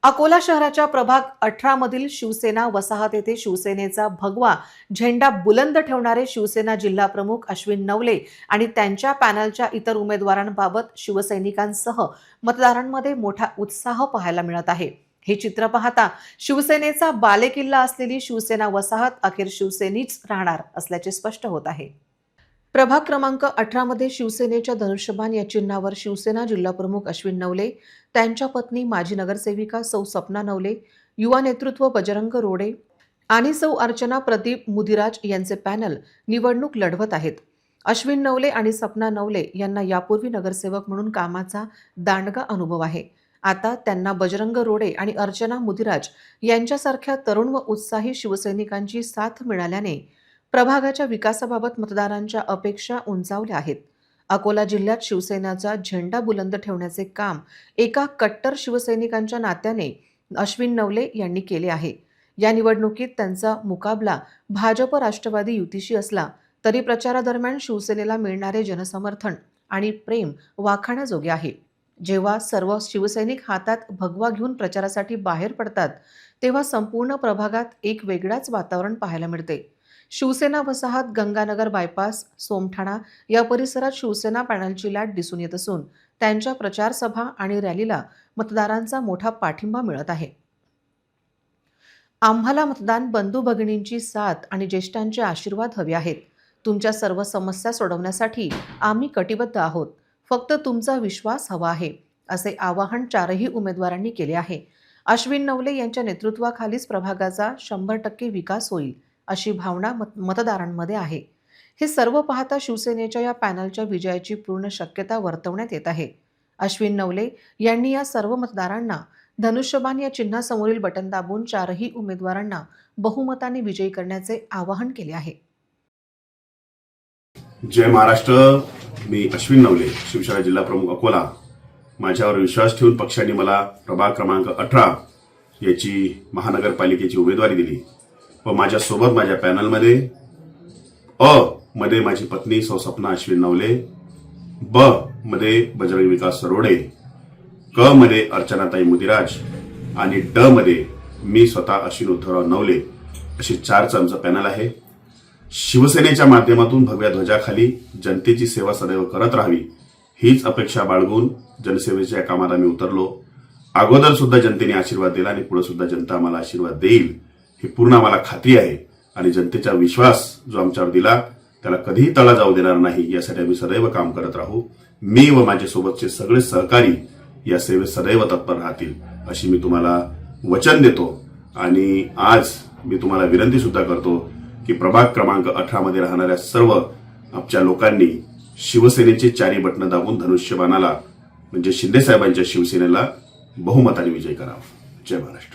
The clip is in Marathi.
अकोला शहराच्या प्रभाग 18 मधील शिवसेना वसाहत येथे शिवसेनेचा भगवा झेंडा बुलंद ठेवणारे शिवसेना जिल्हा प्रमुख अश्विन नवले आणि त्यांच्या पॅनलच्या इतर उमेदवारांबाबत शिवसैनिकांसह मतदारांमध्ये मोठा उत्साह पाहायला मिळत आहे। हे चित्र पाहता शिवसेनेचा बालेकिल्ला असलेली शिवसेना वसाहत अखेर शिवसेनीच राहणार असल्याचे स्पष्ट होत आहे। प्रभाग क्रमांक 18 मध्ये शिवसेनेच्या धनुष्यबाण या चिन्हावर शिवसेना जिल्हा प्रमुख अश्विन नवले, त्यांच्या पत्नी माजी नगरसेविका सौ सपना नवले, युवा नेतृत्व बजरंग रोडे आणि सौ अर्चना प्रदीप मुदिराज यांचे पॅनल निवडणूक लढवत आहेत। अश्विन नवले आणि सपना नवले यांना यापूर्वी नगरसेवक म्हणून कामाचा दांडगा अनुभव आहे। आता त्यांना बजरंग रोडे आणि अर्चना मुदिराज यांच्यासारख्या तरुण व उत्साही शिवसैनिकांची साथ मिळाल्याने प्रभागाच्या विकासाबाबत मतदारांच्या अपेक्षा उंचावल्या आहेत। अकोला जिल्ह्यात शिवसेनेचा झेंडा बुलंद ठेवण्याचे काम एका कट्टर शिवसैनिकांच्या नात्याने अश्विन नवले यांनी केले आहे। या निवडणुकीत त्यांचा मुकाबला भाजप राष्ट्रवादी युतीशी असला तरी प्रचारादरम्यान शिवसेनेला मिळणारे जनसमर्थन आणि प्रेम वाखाणण्याजोगे आहे। जेव्हा सर्व शिवसैनिक हातात भगवा घेऊन प्रचारासाठी बाहेर पडतात तेव्हा संपूर्ण प्रभागात एक वेगळाच वातावरण पाहायला मिळते। शिवसेना वसाहत, गंगानगर बायपास, सोमठाणा या परिसरात शिवसेना पॅनलची लाट दिसून येत असून त्यांच्या प्रचार सभा आणि रॅलीला मतदारांचा मोठा पाठिंबा मिळत आहे। आम्हाला मतदान बंधू भगिनींची साथ आणि ज्येष्ठांचे आशीर्वाद हवे आहेत। तुमच्या सर्व समस्या सोडवण्यासाठी आम्ही कटिबद्ध आहोत। फक्त तुमचा विश्वास हवा आहे, असे आवाहन चारही उमेदवारांनी केले आहे। अश्विन नवले यांच्या नेतृत्वाखालीच प्रभागाचा 100% विकास होईल अशी भावना मतदारांमध्ये आहे। हे सर्व पाहता शिवसेनेच्या या पॅनलच्या विजयाची पूर्ण शक्यता वर्तवण्यात येत आहे। अश्विन नवले यांनी या सर्व मतदारांना धनुष्यबाण या चिन्हासमोरील बटन दाबून चारही उमेदवारांना बहुमताने विजयी करण्याचे आवाहन केले आहे। जय महाराष्ट्र। मी अश्विन नवले, शिवसेना जिल्हा प्रमुख अकोला। माझ्यावर विश्वास ठेवून पक्षाने मला प्रभाग क्रमांक 18 याची महानगरपालिकेची उमेदवारी दिली व माझ्यासोबत माझ्या पॅनलमध्ये अ मध्ये माझी पत्नी सौ सपना अश्विन नवले, ब मध्ये बजरंग विकास रोडे, क मध्ये अर्चनाताई मुदिराज आणि ड मध्ये मी स्वतः अश्विन उद्धवराव नवले अशी 4चं आमचं पॅनल आहे। शिवसेनेच्या माध्यमातून भगव्या ध्वजाखाली जनतेची सेवा सदैव करत राहावी हीच अपेक्षा बाळगून जनसेवेच्या कामात आम्ही उतरलो। अगोदर सुद्धा जनतेने आशीर्वाद दिला आणि पुढे सुद्धा जनता आम्हाला आशीर्वाद देईल ही पूर्ण आम्हाला खात्री आहे आणि जनतेचा विश्वास जो आमच्यावर दिला त्याला कधीही तडा जाऊ देणार नाही यासाठी आम्ही सदैव काम करत राहू। मी व माझे सोबतचे सगळे सहकारी या सेवेत सदैव तत्पर राहतील अशी मी तुम्हाला वचन देतो। आणि आज मी तुम्हाला विनंती सुद्धा करतो की प्रभाग क्रमांक 18 मध्ये राहणाऱ्या सर्व आमच्या लोकांनी शिवसेनेचे 4 बटन दाबून धनुष्यबाणाला म्हणजे शिंदे साहेबांच्या शिवसेनेला बहुमताने विजय करावा। जय महाराष्ट्र।